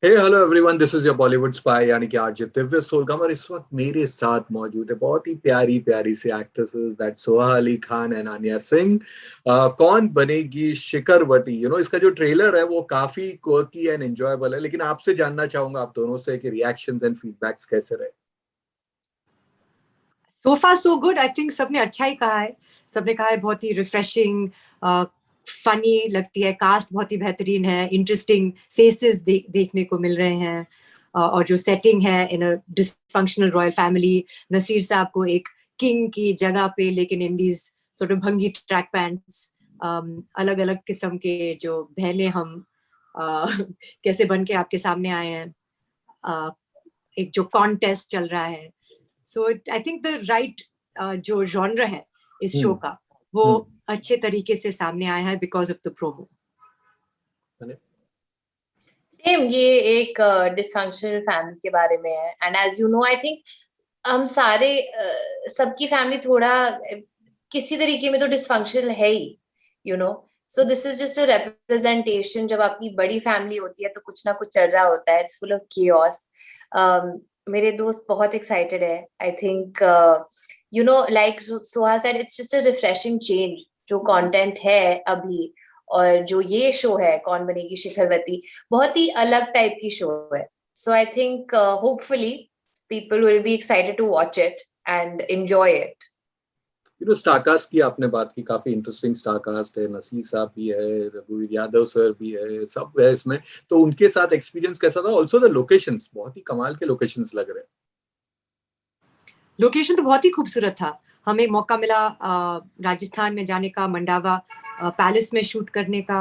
Hey hello everyone, this is your Bollywood spy यानी कि RJ Divya Soulgama इस वक्त मेरे साथ मौजूद है। बहुत ही प्यारी प्यारी सी actresses that Soha Ali Khan and Aanya Singh. कौन बनेगी शिखरवती, इसका जो ट्रेलर है वो काफी क्वर्की एंड एंजॉयबल है, लेकिन आपसे जानना चाहूंगा आप दोनों से कि रिएक्शंस एंड फीडबैक्स कैसे रहे। So far so good. I think सबने अच्छा ही कहा है। सबने कहा है बहुत ही रिफ्रेशिंग, फनी लगती है, कास्ट बहुत ही बेहतरीन है, इंटरेस्टिंग फेसेस देखने को मिल रहे हैं, और जो सेटिंग है इन अ डिसफंक्शनल रॉयल फैमिली, नसीर साहब को एक किंग की जगह पे लेकिन इन दीज सॉर्ट ऑफ भंगी ट्रैक पैंट्स, अलग अलग किस्म के जो बहनें हम कैसे बन के आपके सामने आए हैं, एक जो कॉन्टेस्ट चल रहा है। So I think the right जो जॉनर है इस शो का वो अच्छे तरीके से सामने आया है because of the promo. Same, ये एक डिसफंक्शनल फैमिली के बारे में है and as you know I think हम सारे सबकी फैमिली थोड़ा किसी तरीके में तो डिसफंक्शनल है ही, you know. So this is just a representation. जब आपकी बड़ी फैमिली होती है तो कुछ ना कुछ चल रहा होता है, इट्स फुल ऑफ केओस। मेरे दोस्त बहुत एक्साइटेड है। I think you know like Soha said, it's just a refreshing change. जो कंटेंट है अभी और जो ये शो है कौन बनेगी शिखरवती, बहुत ही अलग टाइप की शो है। So I think hopefully people will be excited to watch it and enjoy it. Star cast की आपने बात की, काफी इंटरेस्टिंग स्टारकास्ट है। नसीर साहब भी है, रघुवीर यादव सर भी है, सब है इसमें। तो उनके साथ एक्सपीरियंस कैसा था? ऑल्सो द लोकेशंस, बहुत ही कमाल के लोकेशंस लग रहे हैं। लोकेशन तो बहुत ही खूबसूरत था। हमें मौका मिला राजस्थान में जाने का, मंडावा पैलेस में शूट करने का,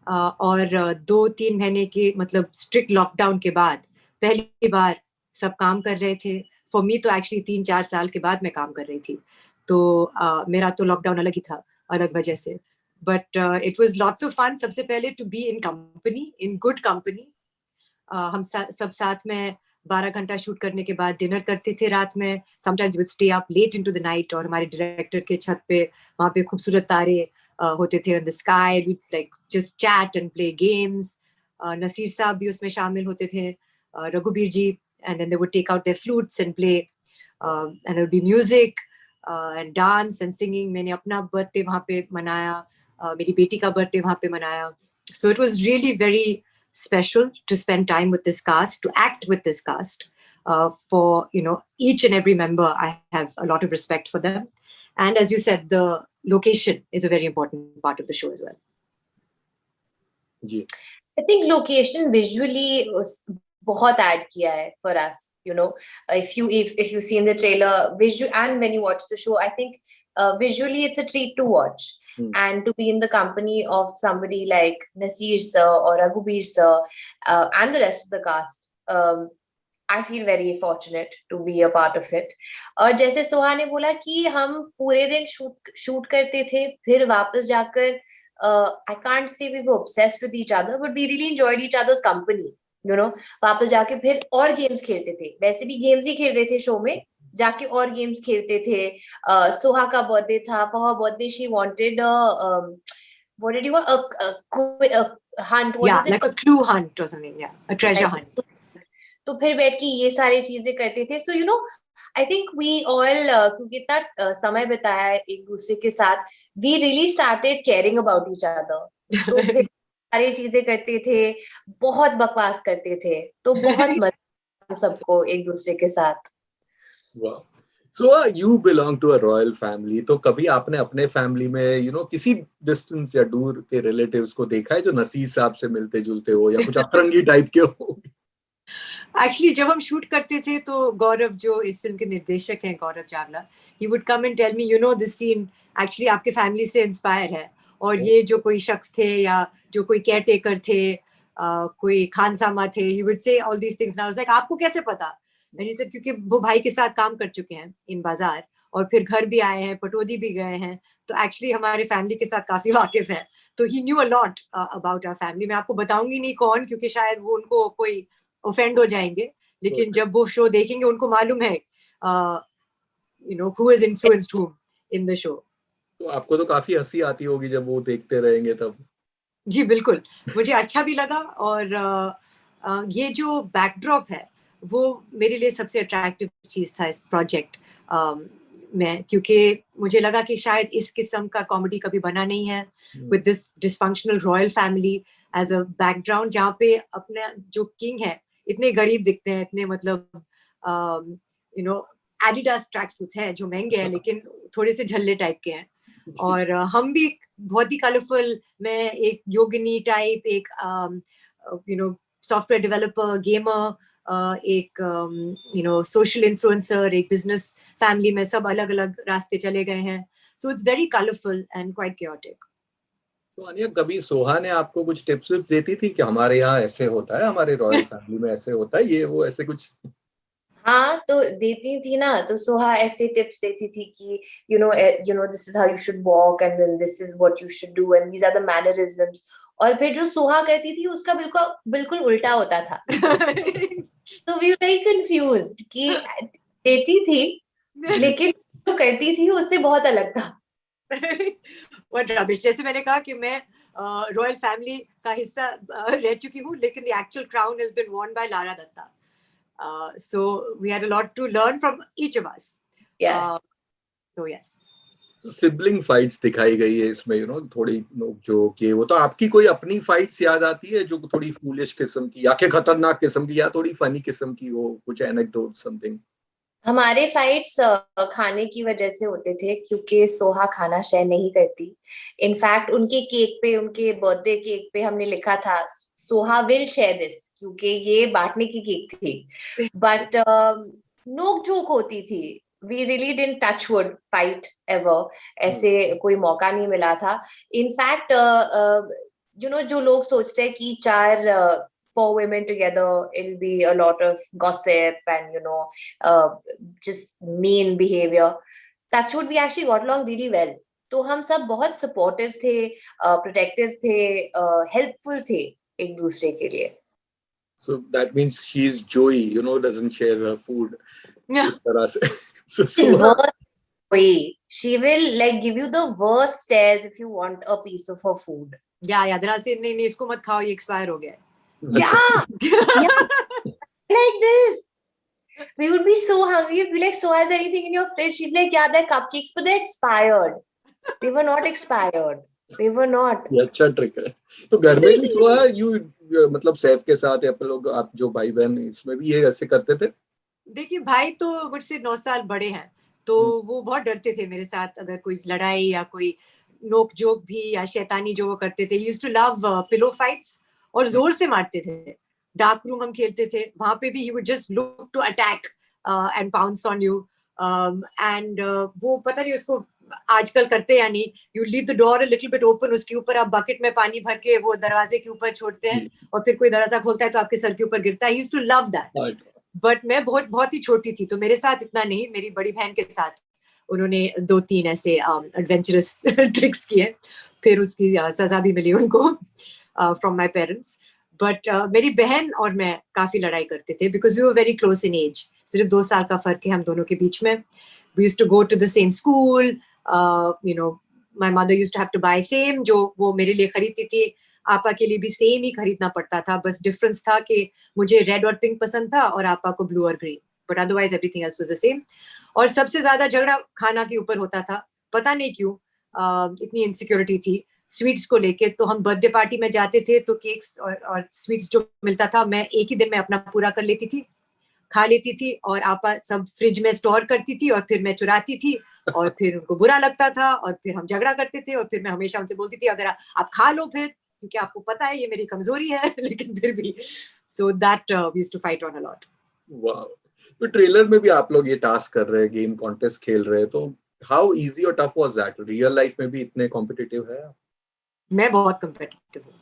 और 2-3 महीने के मतलब स्ट्रिक्ट लॉकडाउन के बाद पहली बार सब काम कर रहे थे। फॉर मी तो एक्चुअली 3-4 साल के बाद मैं काम कर रही थी, तो मेरा तो लॉकडाउन अलग ही था, अलग वजह से। But it was lots of fun. सबसे पहले to be in company, in good company. हम सब साथ में 12 घंटा शूट करने के बाद डिनर करते थे रात में। Sometimes we would stay up late into the night, और हमारे डायरेक्टर के छत पे वहाँ पे खूबसूरत तारे होते थे in the sky. We like just chat and play games. Naseer साहब भी उसमें शामिल होते थे, रघुवीर जी, and then they would take out their flutes and play, and there would be music and dance and singing. मैंने अपना बर्थडे वहाँ पे मनाया, मेरी बेटी का बर्थडे वहाँ पे मनाया। So it was really very special to spend time with this cast, to act with this cast. For each and every member, I have a lot of respect for them. And as you said, the location is a very important part of the show as well. जी, I think location visually बहुत add किया है for us, you know. If you see in the trailer visual and when you watch the show, I think visually it's a treat to watch. And to be in the company of somebody like Nasir sir or Raghuveer sir and the rest of the cast, I feel very fortunate to be a part of it. और जैसे सोहा ने बोला कि हम पूरे दिन shoot करते थे, फिर वापस जाकर I can't say we were obsessed with each other, but we really enjoyed each other's company. You know, वापस जाके फिर और गेम्स खेलते थे। वैसे भी गेम्स ही खेल रहे थे शो में, जाके और गेम्स खेलते थे। सोहा का बर्थडे था, for her birthday she wanted what did you want, a hunt, what is it, like a clue hunt or something, a treasure hunt. तो फिर बैठ के ये सारी चीजें करते थे। So you know I think we all, क्योंकि इतना समय बिताया है एक दूसरे के साथ, we really started caring about each other. तो फिर सारी चीजें करते थे, बहुत बकवास करते थे, तो बहुत मजा सबको एक दूसरे के साथ। So you belong to a royal family, तो कभी आपने अपने फैमिली में किसी डिस्टेंस या दूर के रिलेटिव्स को देखा है जो नसीर साहब से मिलते जुलते हो या कुछ अतरंगी टाइप के हो? एक्चुअली जब हम शूट करते थे तो गौरव, जो इस फिल्म के निर्देशक हैं, Gaurav Chawla, he would come and tell me, this scene actually आपके फैमिली से इंस्पायर है, और ये जो कोई शख्स थे या जो कोई केयर टेकर थे, कोई खानसामा थे, he would say all these things. Now like आपको कैसे पता? मैंने सर क्योंकि वो भाई के साथ काम कर चुके हैं इन बाजार, और फिर घर भी आए हैं, पटौदी भी गए हैं, तो एक्चुअली हमारे फैमिली के साथ काफी वाकिफ है। तो he knew a lot about our family. मैं आपको बताऊंगी नहीं कौन, क्योंकि शायद वो उनको कोई ऑफेंड हो जाएंगे, लेकिन जब वो शो देखेंगे उनको मालूम है who has influenced whom in the show. तो आपको तो काफी हंसी आती होगी जब वो देखते रहेंगे तब। जी बिल्कुल, मुझे अच्छा भी लगा, और ये जो बैकड्रॉप है वो मेरे लिए सबसे अट्रैक्टिव चीज था इस प्रोजेक्ट में, क्योंकि मुझे लगा कि शायद इस किस्म का कॉमेडी कभी बना नहीं है with this dysfunctional royal family as a background, जहाँ पे अपना जो किंग है इतने गरीब दिखते हैं, इतने मतलब you know Adidas track suits हैं जो महंगे हैं लेकिन थोड़े से झल्ले टाइप के हैं, और हम भी बहुत ही कलरफुल, मैं एक योगिनी टाइप, एक सॉफ्टवेयर डेवलपर, गेमर, एक सोशल इन्फ्लुएंसर, एक बिजनेस फैमिली में, सब अलग अलग रास्ते चले गए हैं. So it's very colourful and quite chaotic. तो अनिया, कभी सोहा ने आपको कुछ टिप्स विप्स देती थी कि हमारे यहाँ ऐसे होता है, हमारे रॉयल फैमिली में ऐसे होता है, ये वो ऐसे कुछ? हाँ, तो देती थी ना, तो सोहा ऐसे टिप्स देती थी कि this is how you should walk and then this is what you should do and these are the mannerisms. और फिर जो सोहा करती थी उसका बिल्कुल बिल्कुल उल्टा होता था. तो वी वर वेरी कंफ्यूज्ड कि देती थी लेकिन जो करती थी उससे बहुत अलग था. What rubbish. जैसे मैंने कहा कि मैं रॉयल फैमिली का हिस्सा रह चुकी हूँ, लेकिन the actual crown has been worn by Lara Datta. So we had a lot to learn from each of us. Yes. So yes. तो सिबलिंग फाइट्स दिखाई गई है इसमें, थोड़ी नोक-झोंक, ये वो. तो आपकी कोई अपनी फाइट्स याद आती है जो थोड़ी फूलिश किस्म की या के खतरनाक किस्म की या थोड़ी फनी किस्म की हो, कुछ एनेक्डोट समथिंग? हमारे फाइट्स खाने की वजह से होते थे, क्योंकि सोहा खाना शेयर नहीं करती. इनफैक्ट उनके केक पे, उनके बर्थडे केक पे हमने लिखा था सोहा विल शेयर दिस, क्योंकि ये बांटने की केक थी. बट नोक झोंक होती थी. We really didn't touch wood fight ever. ऐसे कोई मौका नहीं मिला था. इनफैक्ट जो लोग सोचते हैं कि चार four women together, it'll be a lot of gossip and just mean behavior. That's what we actually got along really well. तो हम सब बहुत supportive थे, protective थे, helpful थे एक दूसरे के लिए. So that means she's Joey, doesn't share her food. Yeah. इस तरह से. So she will like give you the worst stares if you want a piece of her food. Yeah, दराज से नहीं इसको मत खाओ, ये एक्सपायर हो गया है. Yeah, like this. We would be so hungry. We'd be like, so has anything in your fridge? She'd be like, yeah, there are cupcakes, but they're expired. They were not expired. They were not. ये अच्छा trick है. तो घर में भी हुआ है मतलब सैफ के साथ या लोग, आप जो भाई बहन, इसमें भी ये ऐसे करते थे? देखिए, भाई तो मुझसे 9 साल बड़े हैं, तो वो बहुत डरते थे मेरे साथ. अगर कोई लड़ाई या कोई नोक जोक भी या शैतानी जो वो करते थे, he used to love pillow fights, और जोर से मारते थे. डार्क रूम हम खेलते थे, वहां पे भी he would just look to attack and pounce on you. And वो पता नहीं उसको आजकल करते या नहीं, you leave the door a little bit open, उसके ऊपर आप बकेट में पानी भर के वो दरवाजे के ऊपर छोड़ते हैं, और फिर कोई दरवाजा खोलता है तो आपके सर के ऊपर गिरता है. He used to love that. But मैं बहुत बहुत ही छोटी थी, तो मेरे साथ इतना नहीं. मेरी बड़ी बहन के साथ उन्होंने 2-3 ऐसे एडवेंचरस ट्रिक्स किए, फिर उसकी सजा भी मिली उनको फ्रॉम माय पेरेंट्स. बट मेरी बहन और मैं काफी लड़ाई करते थे, because we were very close in age. सिर्फ 2 साल का फर्क है हम दोनों के बीच में. We used to go to the same school. My mother used to have to buy same, जो वो मेरे लिए खरीदती थी, आपा के लिए भी सेम ही खरीदना पड़ता था. बस डिफरेंस था कि मुझे रेड और पिंक पसंद था और आपा को ब्लू और green, but otherwise everything else was the same. और सबसे ज्यादा झगड़ा खाना के ऊपर होता था. पता नहीं क्यों इतनी इनसिक्योरिटी थी स्वीट्स को लेके. तो हम बर्थडे पार्टी में जाते थे तो केक्स और स्वीट्स जो मिलता था, मैं एक ही दिन में अपना पूरा कर लेती थी, खा लेती थी, और आपा सब फ्रिज में स्टोर करती थी, और फिर मैं चुराती थी, और फिर उनको बुरा लगता था, और फिर हम झगड़ा करते थे, और फिर मैं हमेशा उनसे बोलती थी अगर आप खा लो फिर, क्योंकि आपको पता है ये मेरी कमजोरी है. लेकिन फिर भी, so that we used to fight on a lot. Wow. तो ट्रेलर में भी आप लोग ये टास्क कर रहे हैं, गेम कॉन्टेस्ट खेल रहे हैं, तो हाउ इजी और tough was that? Real life में भी इतने कॉम्पिटिटिव है? मैं बहुत कॉम्पिटिटिव हूँ.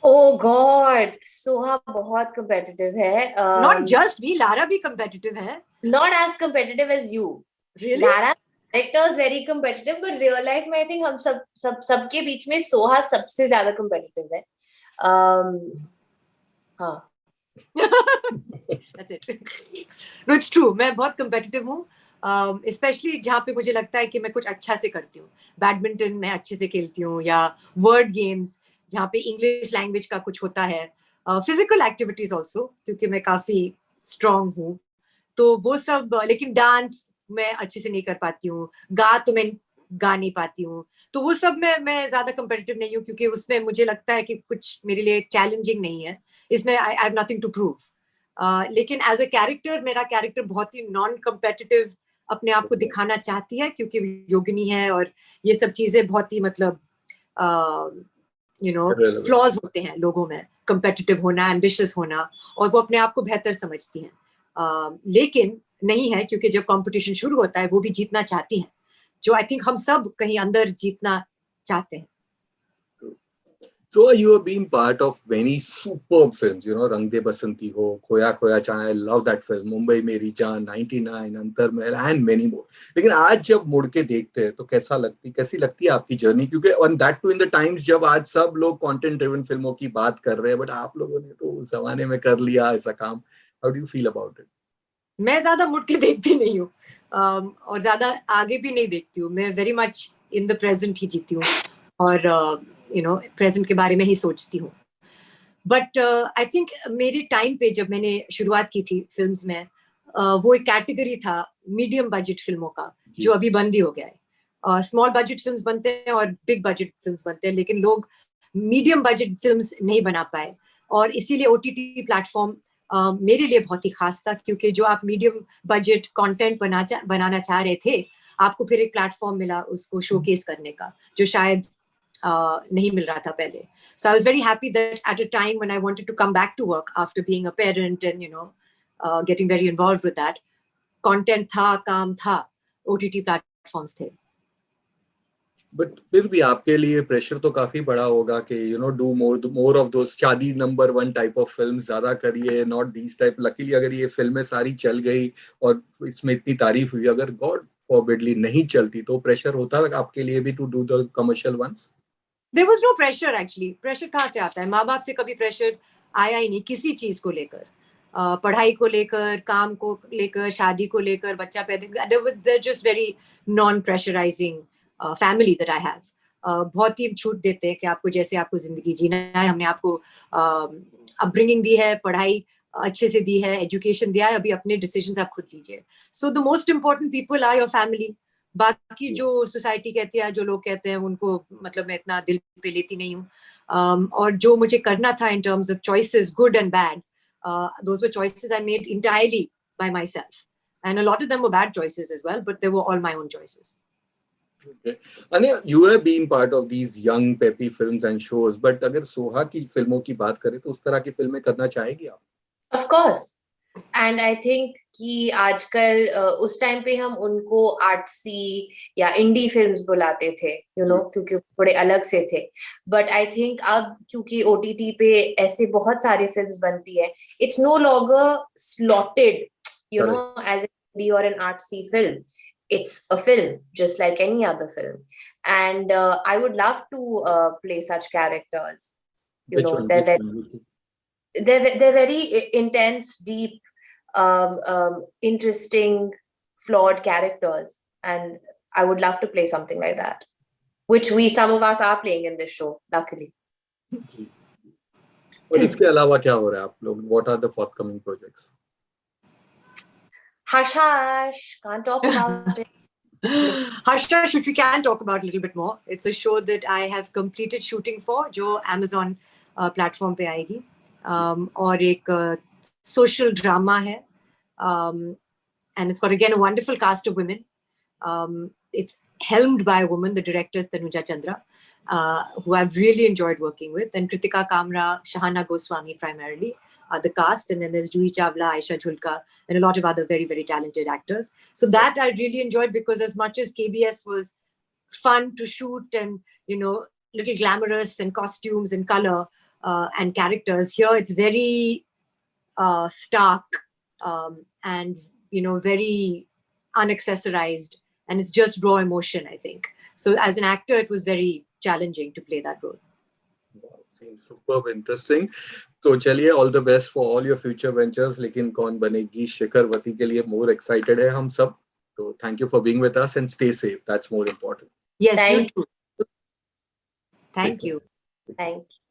Oh God, सोहा बहुत competitive है. Not just me, लारा भी competitive है. Not as competitive as you. Really? Lara character is very competitive, but real life में I think हम सबके बीच में सोहा सबसे ज्यादा competitive है. हाँ. That's it. No, it's true. मैं बहुत competitive हूँ, especially जहाँ पे मुझे लगता है कि मैं कुछ अच्छा से करती हूँ. बैडमिंटन मैं अच्छे से खेलती हूँ, या वर्ड गेम्स जहाँ पे इंग्लिश लैंग्वेज का कुछ होता है, फिजिकल एक्टिविटीज ऑल्सो, क्योंकि मैं काफी स्ट्रांग हूँ, तो वो सब। लेकिन डांस मैं अच्छे से नहीं कर पाती हूँ, तो मैं गा नहीं पाती हूँ, तो वो सब मैं ज्यादा कम्पिटिटिव नहीं हूँ, क्योंकि उसमें मुझे लगता है कि कुछ मेरे लिए चैलेंजिंग नहीं है, इसमें I have nothing to prove. लेकिन एज अ कैरेक्टर, मेरा कैरेक्टर बहुत ही नॉन कम्पिटिटिव अपने आप को दिखाना चाहती है, क्योंकि योगिनी है और ये सब चीजें बहुत ही मतलब फ्लॉज होते हैं लोगों में, कम्पिटिटिव होना, एम्बिशियस होना, और वो अपने आप को बेहतर समझती हैं। लेकिन नहीं है, क्योंकि जब कंपटीशन शुरू होता है वो भी जीतना चाहती हैं, जो आई थिंक हम सब कहीं अंदर जीतना चाहते हैं। So you have been part of many superb films, Rang De Basanti ho, Khoya Khoya Chana, I love that film, Mumbai Meri Jaan, 99, Antar Mahal, and many more. लेकिन आज जब मुड़ के देखते हैं तो कैसी लगती है आपकी जर्नी? क्योंकि on that too in the times जब आज सब लोग content driven फिल्मों की बात कर रहे हैं, बट आप लोगों ने तो उस जमाने में कर लिया ऐसा काम. How do you feel about it? मैं ज्यादा मुड़ के देखती नहीं हूँ, और ज्यादा आगे भी नहीं देखती हूँ, मैं very much in the present ही जीती हूँ, और प्रेजेंट के बारे में ही सोचती हूँ। बट आई थिंक मेरे टाइम पे जब मैंने शुरुआत की थी फिल्म्स में, वो एक कैटेगरी था मीडियम बजट फिल्मों का, जो अभी बंद ही हो गया है। स्मॉल बजट फिल्म्स बनते हैं और बिग बजट फिल्म्स बनते हैं, लेकिन लोग मीडियम बजट फिल्म्स नहीं बना पाए, और इसीलिए ओटीटी प्लेटफॉर्म मेरे लिए बहुत ही खास था, क्योंकि जो आप मीडियम बजट कंटेंट बनाना चाह रहे थे, आपको फिर एक प्लेटफॉर्म मिला उसको शोकेस करने का, जो शायद नहीं मिल रहा था पहले. So I was very happy that at a time when I wanted to come back to work after being a parent and getting very involved with that, content था, काम था, OTT platforms थे. बट फिर भी आपके लिए pressure तो काफी बड़ा होगा कि डू मोर ऑफ दोस शादी नंबर 1 टाइप ऑफ फिल्म ज्यादा करिए, नॉट दीस टाइप. लकीली अगर ये फिल्में सारी चल गई और इसमें इतनी तारीफ हुई, अगर गॉड फॉरबिडली नहीं चलती तो प्रेशर होता है आपके लिए भी to do the commercial ones? There was no pressure actually. Pressure कहाँ से आता है? माँ बाप से कभी प्रेशर आया ही नहीं किसी चीज को लेकर, पढ़ाई को लेकर, काम को लेकर, शादी को लेकर, बच्चा पैदा. They're just very non-pressurizing family that I have. बहुत ही छूट देते हैं कि आपको जैसे आपको जिंदगी जीना है. हमने आपको अपब्रिंगिंग दी है, पढ़ाई अच्छे से दी है, एजुकेशन दिया है, अभी अपने डिसीजंस आप खुद लीजिए. So the most important people are your family. बाकी जो सोसाइटी कहती है, जो लोग कहते हैं, उनको मतलब मैं इतना दिल पे लेती नहीं हूँ. और जो मुझे करना था in terms of choices, good and bad, those were choices I made entirely by myself. And a lot of them were bad choices as well, but they were all my own choices. Okay. Anya, you have been part of these young peppy films and shows, but अगर सोहा की फिल्मों की बात करें तो उस तरह की फिल्में करना चाहेगी आप? Of course. And I think कि आजकल उस टाइम पे हम उनको आर्टसी या इंडी फिल्म्स बुलाते थे, क्योंकि थोड़े अलग से थे. बट आई थिंक अब क्योंकि ओटीटी पे ऐसे बहुत सारी फिल्म्स बनती है, it's no longer slotted as an indie or an artsy film. It's a film just like any other film, and I would love to play such characters. They're very intense, deep, interesting, flawed characters, and I would love to play something like that, which some of us are playing in this show, luckily. और इसके अलावा क्या हो रहा है आप लोग? What are the forthcoming projects? Hush, hush, can't talk about it. Hush, hush, which we can talk about a little bit more. It's a show that I have completed shooting for, जो Amazon platform पे आएगी. और एक social drama है, and it's got again a wonderful cast of women. It's helmed by a woman, the director is Tanuja Chandra, who I've really enjoyed working with, and Kritika Kamra, Shahana Goswami primarily, the cast, and then there's Juhi Chawla, Aisha Julka, and a lot of other very, very talented actors. So that I really enjoyed, because as much as KBS was fun to shoot and, little glamorous and costumes and color and characters, here it's very stark and, very unaccessorized, and it's just raw emotion, I think. So as an actor, it was very challenging to play that role. Wow, seems superb interesting. तो चलिए, all the best for all your future ventures. लेकिन कौन बनेगी शिखरवती के लिए more excited है हम सब. So thank you for being with us and stay safe. That's more important. Yes, you too. Thank you. Thank you.